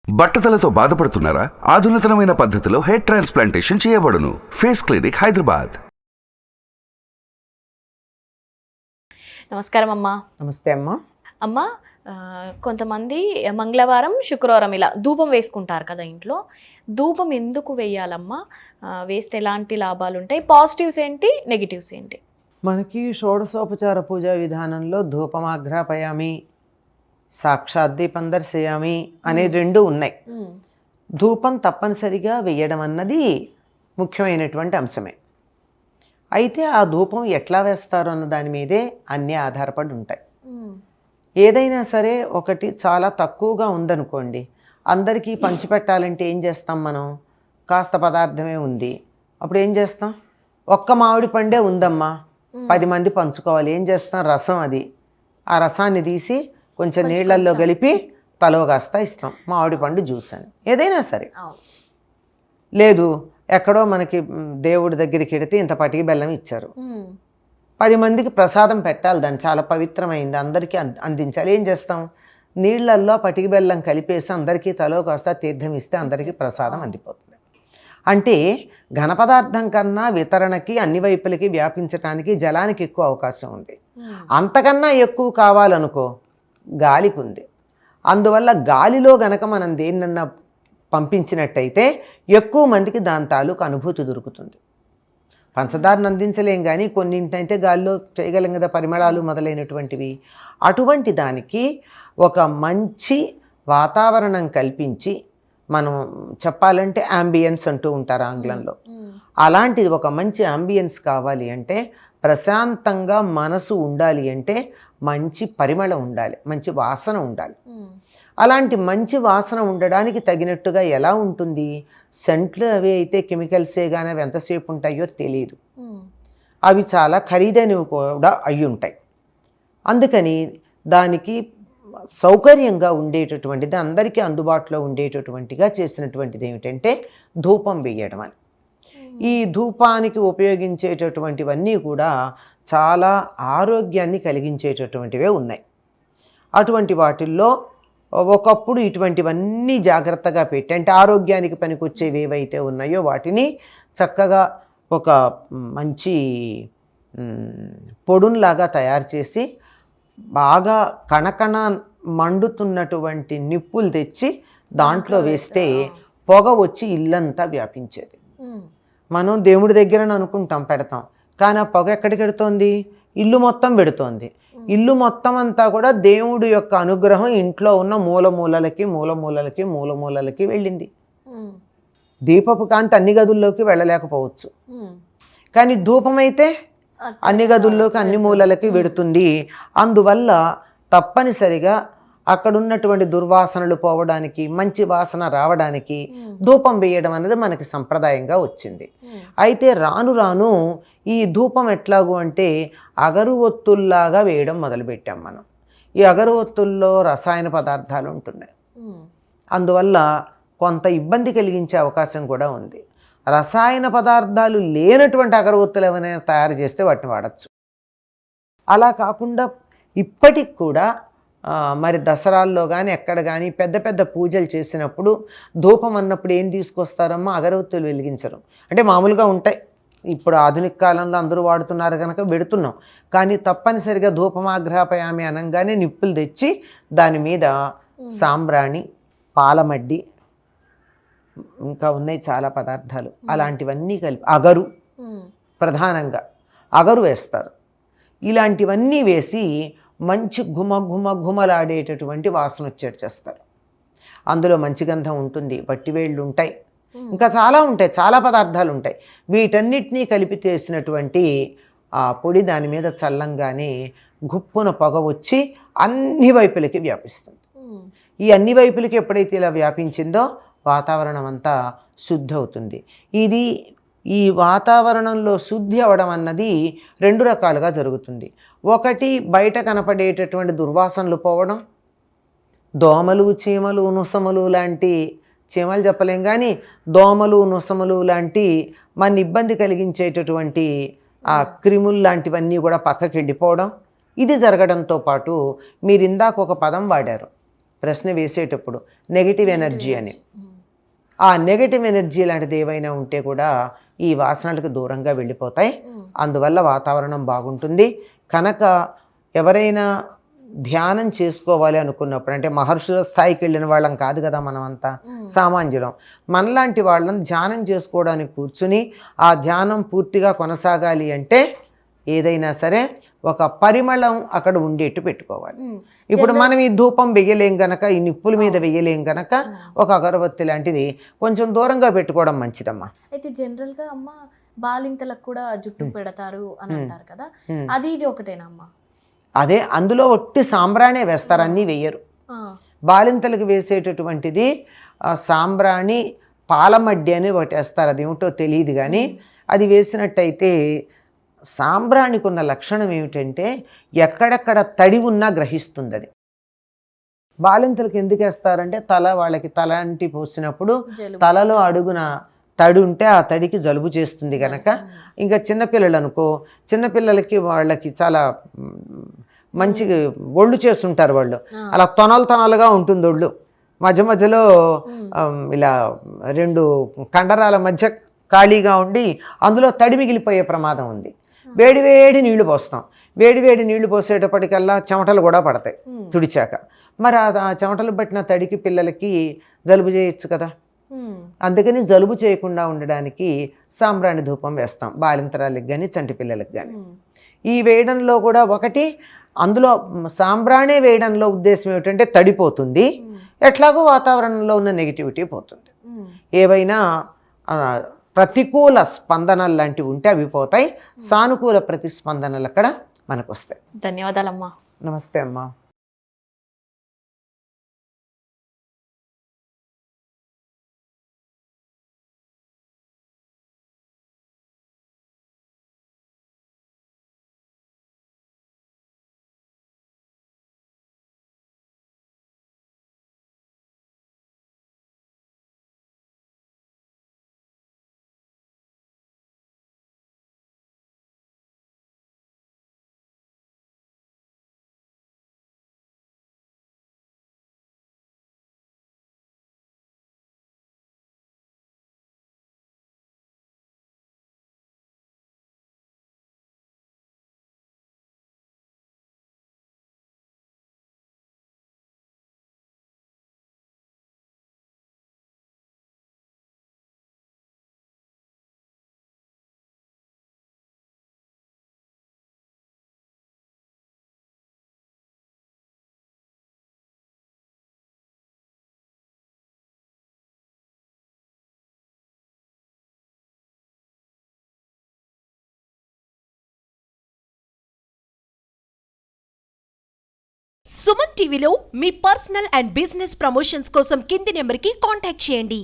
బట్టతలతో బాధపడుతున్నారా? ఆధునితనమైన పద్ధతిలో hair transplantation చేయబడును. Face clinic, Hyderabad. నమస్కారం అమ్మా. నమస్తే అమ్మా. అమ్మా, కొంతమంది మంగళవారం శుక్రవారం ఇలా ధూపం వేసుకుంటారు కదా ఇంట్లో. ధూపం ఎందుకు వేయాలమ్మా? వేస్తే ఎలాంటి లాభాలు ఉంటాయి? పాజిటివ్స్ ఏంటి, నెగిటివ్స్ ఏంటి? మనకి షోడశోపచార పూజా విధానంలో ధూపమాఘ్రాపయామి, సాక్షాత్ దీపం దర్శయామి అనే రెండు ఉన్నాయి. ధూపం తప్పనిసరిగా వేయడం అన్నది ముఖ్యమైనటువంటి అంశమే. అయితే ఆ ధూపం ఎట్లా వేస్తారు అన్న దాని మీదే అన్నీ ఆధారపడి ఉంటాయి. ఏదైనా సరే ఒకటి చాలా తక్కువగా ఉందనుకోండి, అందరికీ పంచిపెట్టాలంటే ఏం చేస్తాం మనం? కాస్త పదార్థమే ఉంది, అప్పుడు ఏం చేస్తాం? ఒక్క మామిడి పండే ఉందమ్మా, 10 మంది పంచుకోవాలి, ఏం చేస్తాం? రసం, అది ఆ రసాన్ని తీసి కొంచెం నీళ్ళల్లో కలిపి తలో కాస్త ఇస్తాం, మామిడి పండు జ్యూస్ అని. ఏదైనా సరే. లేదు, ఎక్కడో మనకి దేవుడి దగ్గరికి వెడితే ఇంత పటికి బెల్లం ఇచ్చారు, 10 మందికి ప్రసాదం పెట్టాలి, దాన్ని చాలా పవిత్రమైంది, అందరికీ అందించాలి. ఏం చేస్తాం? నీళ్లల్లో పటికి బెల్లం కలిపేసి అందరికీ తలో కాస్త తీర్థం ఇస్తే అందరికీ ప్రసాదం అందిపోతుంది. అంటే ఘనపదార్థం కన్నా వితరణకి అన్ని వైపులకి వ్యాపించటానికి జలానికి ఎక్కువ అవకాశం ఉంది. అంతకన్నా ఎక్కువ కావాలనుకో గాలికి ఉంది. అందువల్ల గాలిలో గనక మనం దేన్నన్నా పంపించినట్టయితే ఎక్కువ మందికి దాని తాలూకు అనుభూతి దొరుకుతుంది. పంచదారను అందించలేం, కానీ కొన్నింటైతే గాలిలో చేయగలం కదా, పరిమళాలు మొదలైనటువంటివి. అటువంటి దానికి ఒక మంచి వాతావరణం కల్పించి, మనం చెప్పాలంటే యాంబియన్స్ అంటూ ఉంటారు ఆంగ్లంలో, అలాంటిది ఒక మంచి యాంబియన్స్ కావాలి అంటే, ప్రశాంతంగా మనసు ఉండాలి అంటే మంచి పరిమళం ఉండాలి, మంచి వాసన ఉండాలి. అలాంటి మంచి వాసన ఉండడానికి తగినట్టుగా ఎలా ఉంటుంది? సెంట్లు అవి అయితే కెమికల్సే కానీ అవి ఎంతసేపు ఉంటాయో తెలియదు, అవి చాలా ఖరీదైనవి కూడా అయి ఉంటాయి. అందుకని దానికి సౌకర్యంగా ఉండేటటువంటిది, అందరికీ అందుబాటులో ఉండేటటువంటిగా చేసినటువంటిది ఏమిటంటే ధూపం వేయడం అని. ఈ ధూపానికి ఉపయోగించేటటువంటివన్నీ కూడా చాలా ఆరోగ్యాన్ని కలిగించేటటువంటివే ఉన్నాయి. అటువంటి వాటిల్లో ఒకప్పుడు ఇటువంటివన్నీ జాగ్రత్తగా పెట్టి, అంటే ఆరోగ్యానికి పనికొచ్చేవి ఏవైతే ఉన్నాయో వాటిని చక్కగా ఒక మంచి పొడున్లాగా తయారు చేసి, బాగా కణకణ మండుతున్నటువంటి నిప్పులు తెచ్చి దాంట్లో వేస్తే పొగ వచ్చి ఇల్లంతా వ్యాపించేది. మనం దేవుడి దగ్గర అనుకుంటాం పెడతాం, కానీ ఆ పొగ ఎక్కడికి వెడుతోంది? ఇల్లు మొత్తం పెడుతోంది. ఇల్లు మొత్తం అంతా కూడా దేవుడి యొక్క అనుగ్రహం ఇంట్లో ఉన్న మూలమూలలకి వెళ్ళింది. దీపపు కాంతి అన్ని గదుల్లోకి వెళ్ళలేకపోవచ్చు, కానీ ధూపం అయితే అన్ని గదుల్లోకి అన్ని మూలలకి వెడుతుంది. అందువల్ల తప్పనిసరిగా అక్కడున్నటువంటి దుర్వాసనలు పోవడానికి, మంచి వాసన రావడానికి ధూపం వేయడం అనేది మనకి సంప్రదాయంగా వచ్చింది. అయితే రాను రాను ఈ ధూపం ఎట్లాగూ అంటే అగరువొత్తుల్లాగా వేయడం మొదలుపెట్టాం మనం. ఈ అగరువొత్తుల్లో రసాయన పదార్థాలు ఉంటున్నాయి, అందువల్ల కొంత ఇబ్బంది కలిగించే అవకాశం కూడా ఉంది. రసాయన పదార్థాలు లేనటువంటి అగరవత్తులు ఏమైనా తయారు చేస్తే వాటిని వాడచ్చు. అలా కాకుండా ఇప్పటికి కూడా మరి దసరాల్లో కానీ ఎక్కడ కానీ పెద్ద పెద్ద పూజలు చేసినప్పుడు ధూపం అన్నప్పుడు ఏం తీసుకొస్తారమ్మా? అగరవత్తులు వెలిగించరు. అంటే మామూలుగా ఉంటాయి, ఇప్పుడు ఆధునిక కాలంలో అందరూ వాడుతున్నారు కనుక పెడుతున్నాం, కానీ తప్పనిసరిగా ధూపమాఘ్రాపయామి అనగానే నిప్పులు తెచ్చి దాని మీద సాంబ్రాణి, పాలమడ్డి, ఇంకా ఉన్నాయి చాలా పదార్థాలు, అలాంటివన్నీ కలిపి అగరు, ప్రధానంగా అగరు వేస్తారు. ఇలాంటివన్నీ వేసి మంచి ఘుమలాడేటటువంటి వాసన వచ్చేట్టు చేస్తారు. అందులో మంచి గంధం ఉంటుంది, వట్టివేళ్ళు ఉంటాయి, ఇంకా చాలా ఉంటాయి, చాలా పదార్థాలు ఉంటాయి. వీటన్నిటినీ కలిపి చేసినటువంటి ఆ పొడి దాని మీద చల్లంగానే గుప్పున పొగ వచ్చి అన్ని వైపులకి వ్యాపిస్తుంది. ఈ అన్ని వైపులకి ఎప్పుడైతే ఇలా వ్యాపించిందో వాతావరణం అంతా శుద్ధి అవుతుంది. ఈ వాతావరణంలో శుద్ధి అవడం అన్నది 2 రకాలుగా జరుగుతుంది. ఒకటి, బయట కనపడేటటువంటి దుర్వాసనలు పోవడం, దోమలు, చీమలు, నుసములు లాంటి, చీమలు చెప్పలేం కానీ దోమలు, నుసములు లాంటి మన ఇబ్బంది కలిగించేటటువంటి ఆ క్రిములు లాంటివన్నీ కూడా పక్కకి వెళ్ళిపోవడం, ఇది జరగడంతో పాటు మీరు ఇందాక ఒక పదం వాడారు, ప్రశ్న వేసేటప్పుడు నెగిటివ్ ఎనర్జీ అని. ఆ నెగటివ్ ఎనర్జీ లాంటిది ఏవైనా ఉంటే కూడా ఈ వాసనలకు దూరంగా వెళ్ళిపోతాయి. అందువల్ల వాతావరణం బాగుంటుంది. కనుక ఎవరైనా ధ్యానం చేసుకోవాలి అనుకున్నప్పుడు, అంటే మహర్షుల స్థాయికి వెళ్ళిన వాళ్ళం కాదు కదా మనమంతా, సామాన్యులం. మనలాంటి వాళ్ళని ధ్యానం చేసుకోవడానికి కూర్చుని ఆ ధ్యానం పూర్తిగా కొనసాగాలి అంటే ఏదైనా సరే ఒక పరిమళం అక్కడ ఉండేట్టు పెట్టుకోవాలి. ఇప్పుడు మనం ఈ ధూపం వెయ్యలేం గనక, ఈ నిప్పుల మీద వెయ్యలేం గనక ఒక అగరబత్తి లాంటిది కొంచెం దూరంగా పెట్టుకోవడం మంచిదమ్మా. అయితే జనరల్గా అమ్మ బాలింతలకు కూడా జుట్టు పెడతారు అని అంటారు కదా, అది ఇది ఒకటేనా అమ్మ? అదే, అందులో ఒట్టి సాంబ్రాణే వేస్తారు, అన్నీ వెయ్యరు. బాలింతలకు వేసేటటువంటిది సాంబ్రాణి పాలమడ్డి అని ఒకటి వేస్తారు, అదేమిటో తెలియదు కానీ అది వేసినట్టయితే సాంబ్రాణికి ఉన్న లక్షణం ఏమిటంటే ఎక్కడెక్కడ తడి ఉన్నా గ్రహిస్తుంది అది. బాలింతలకు ఎందుకు వేస్తారంటే వాళ్ళకి తలంటి పోసినప్పుడు తలలో అడుగున తడి ఉంటే ఆ తడికి జలుబు చేస్తుంది కనుక. ఇంకా చిన్నపిల్లలు అనుకో, చిన్నపిల్లలకి వాళ్ళకి చాలా మంచి ఒళ్ళు చేస్తుంటారు వాళ్ళు, అలా తొనలుగా ఉంటుంది ఒళ్ళు, మధ్య మధ్యలో ఇలా 2 కండరాల మధ్య ఖాళీగా ఉండి అందులో తడి మిగిలిపోయే ప్రమాదం ఉంది. వేడి నీళ్లు పోస్తాం, వేడి నీళ్లు పోసేటప్పటికల్లా చెమటలు కూడా పడతాయి తుడిచాక. మరి ఆ చెమటలు పట్టిన తడికి పిల్లలకి జలుబు చేయొచ్చు కదా. అందుకని జలుబు చేయకుండా ఉండడానికి సాంబ్రాణి ధూపం వేస్తాం బాలింతరాలకు కానీ చంటి పిల్లలకు కానీ. ఈ వేయడంలో కూడా ఒకటి, అందులో సాంబ్రాణి వేయడంలో ఉద్దేశం ఏమిటంటే తడిపోతుంది, ఎట్లాగో వాతావరణంలో ఉన్న నెగిటివిటీ పోతుంది. ఏవైనా ప్రతికూల స్పందనలు లాంటివి ఉంటే అవి పోతాయి, సానుకూల ప్రతిస్పందనలు అక్కడ మనకు వస్తాయి. ధన్యవాదాలమ్మా. నమస్తే అమ్మా. సుమన్ టీవీలో మీ పర్సనల్ అండ్ బిజినెస్ ప్రమోషన్స్ కోసం కింది నెంబర్కి కాంటాక్ట్ చేయండి.